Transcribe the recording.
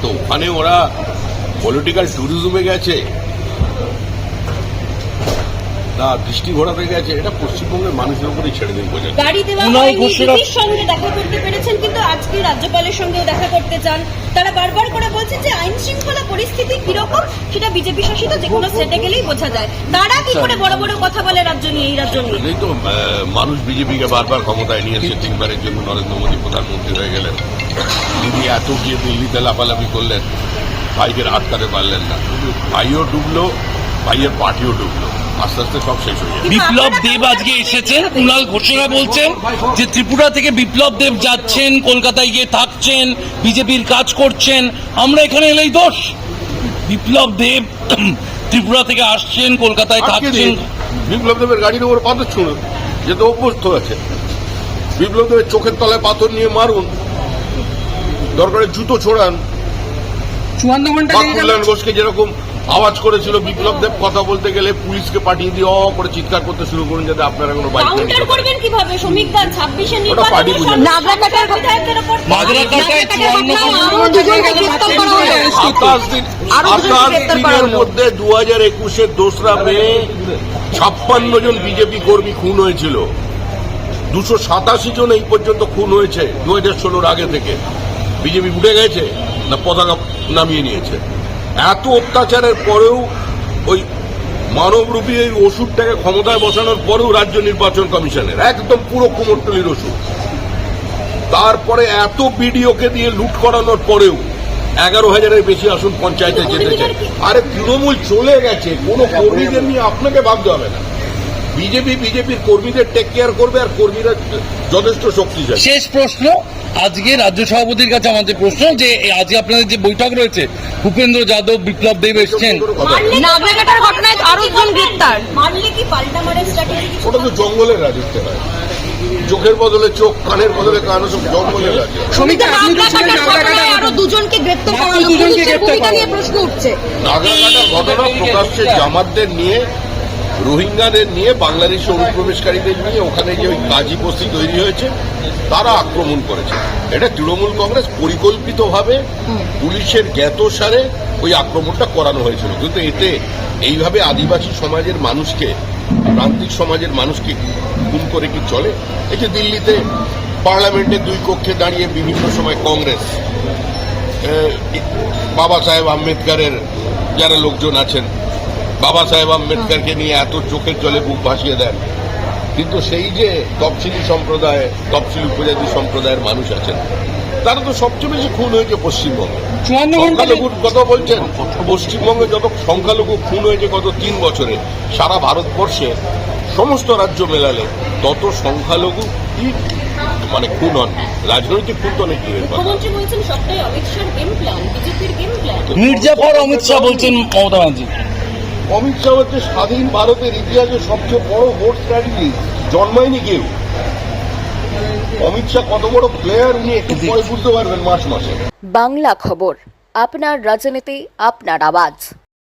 তো ওখানে ওরা পলিটিক্যাল ট্যুরিজমে গেছে না দৃষ্টি ঘোরাতে গেছে, এটা পশ্চিমবঙ্গের মানুষের উপরেই ছেড়ে দিন বোঝা। গাড়ি দেওয়া হয়নি, দিদির সঙ্গে দেখা করতে পেরেছেন, কিন্তু আজকে রাজ্যপালের সঙ্গেও দেখা করতে চান। তারা বারবার করে বলছেন যে আইন শৃঙ্খলা পরিস্থিতি কিরকম সেটা বিজেপি শাসিত যে কোনো সেটে গেলেই বোঝা যায়। তারা কি করে বড় বড় কথা বলে রাজ্য নিয়ে, এই রাজ্য নিয়ে? এই তো মানুষ বিজেপিকে বারবার ক্ষমতায় নিয়েছে, তিনবারের জন্য নরেন্দ্র মোদী প্রধানমন্ত্রী হয়ে গেলেন। দিদি এত গিয়ে দিল্লিতে লাফালাফি করলেন, ভাইকে আটকাতে পারলেন না, ভাইও ডুবলো, ভাইয়ের পার্টিও ডুবলো, আস্তে আস্তে সব শেষ হয়ে যাবে। বিপ্লব দেব আজকে এসেছেন, কুণাল ঘোষেরা বলছেন যে ত্রিপুরা থেকে বিপ্লব দেব যাচ্ছেন, কলকাতায় গিয়ে থাকছেন, বিজেপির কাজ করছেন, আমরা এখানে এলেই দোষ। বিপ্লব দেব ত্রিপুরা থেকে আসছেন, কলকাতায় থাকছেন। বিপ্লব দেবের গাড়ির উপর পাথর ছুঁড়ুন, যে তো অভ্যস্ত আছে। বিপ্লব দেবের চোখের তলায় পাথর নিয়ে মারুন, দরকারে জুতো ছোড়ান। 54 ঘন্টা কল্যাণ ঘোষকে যেরকম আওয়াজ করেছিল বিপ্লব দেব, কথা বলতে গেলে পুলিশকে পাঠিয়ে দিয়ে করে চিৎকার করতে শুরু করুন, যাতে আপনারা কোনো বাইক কাউন্টার করবেন কিভাবে? শ্রমিক দল 26 এর ওটা পার্টি বুঝে নির্বাচনে না। নাগরাকাটার বিধায়কদের উপর নাগরাকাটায় 58 দিনের মধ্যে 2021-এর 2রা মে 56 জন বিজেপি কর্মী খুন হয়েছিল। 287 জন এই পর্যন্ত খুন হয়েছে 2016-র আগে থেকে। বিজেপি উঠে গেছে না পতাকা নামিয়ে নিয়েছে? এত অত্যাচারের পরেও, ওই মানবরূপী এই ওষুধটাকে ক্ষমতায় বসানোর পরেও রাজ্য নির্বাচন কমিশনের একদম পুরো কুমোরটুলির ওষুধ, তারপরে এত বিডিওকে দিয়ে লুট করানোর পরেও 11,000-এর বেশি আসন পঞ্চায়েতে যেতে চায়। আরে তৃণমূল চলে গেছে, কোনো কর্মীদের নিয়ে আপনাকে ভাবতে হবে না। বিজেপির কর্মীদের টেক কেয়ার করবে, আর কর্মীরা যথেষ্ট শক্তিশালী। শেষ প্রশ্ন, আজকে রাজ্য সভাপতির কাছে আমাদের প্রশ্ন যে আজকে আপনাদের যে বৈঠক রয়েছে, ভূপেন্দ্র যাদব, বিপ্লব দেব এসছেন, নাগরাকাটার ঘটনায় আরো জন গ্রেফতার, মারলে কি পাল্টা মারার স্ট্র্যাটেজি? ওটা তো জঙ্গলের রাজত্ব হয়, চোখের বদলে চোখ, কানের বদলে কান, সব জঙ্গলের রাজত্ব। আরো দুজনকে গ্রেফতার করা হলো, পুলিশের ভূমিকা নিয়ে প্রশ্ন উঠছে। নাগরাকাটার ঘটনা প্রকাশ্যে জামাতদের নিয়ে, রোহিঙ্গাদের নিয়ে, বাংলাদেশি অনুপ্রবেশকারীদের নিয়ে ওখানে যে ওই কাজী বস্তি তৈরি হয়েছে, তারা আক্রমণ করেছে। এটা তৃণমূল কংগ্রেস পরিকল্পিতভাবে পুলিশের জ্ঞাতসারে ওই আক্রমণটা করানো হয়েছিল। কিন্তু এতে এইভাবে আদিবাসী সমাজের মানুষকে, প্রান্তিক সমাজের মানুষকে খুন করে কি চলে? এই যে দিল্লিতে পার্লামেন্টের 2 কক্ষে দাঁড়িয়ে বিভিন্ন সময় কংগ্রেস, বাবা সাহেব আম্বেদকরের যারা লোকজন আছেন, বাবা সাহেব আম্বেদকরকে নিয়ে এত চোখের জলে বুক ভাসিয়ে দেন, কিন্তু সেই যে তফসিলি সম্প্রদায়, তফসিলি উপজাতি সম্প্রদায়ের মানুষ আছেন, তারা তো সবচেয়ে বেশি খুন হয়েছে পশ্চিমবঙ্গে। সংখ্যালঘুর কথা বলছেন, পশ্চিমবঙ্গে যত সংখ্যালঘু খুন হয়েছে গত 3 বছরে, সারা ভারতবর্ষে সমস্ত রাজ্য মেলালে তত সংখ্যালঘু মানে খুন হন। রাজনৈতিক খুন তো অনেক দূরের কথা। মুখ্যমন্ত্রী বলছেন সবটাই অমিত শাহর গেম প্ল্যান, বিজেপির গেম প্ল্যান। মির্জাফর অমিত শাহ বলছেন মমতা ব্যানার্জি। অমিত শাহ হচ্ছে স্বাধীন ভারতের ইতিহাসে সবচেয়ে বড় ভোট স্ট্র্যাটেজি, জন্মায়নি কেউ। অমিত শাহ কত বড় প্লেয়ার, উনি একটু পরে বুঝতে পারবেন মাসে। বাংলা খবর, আপনার রাজনীতি, আপনার আওয়াজ।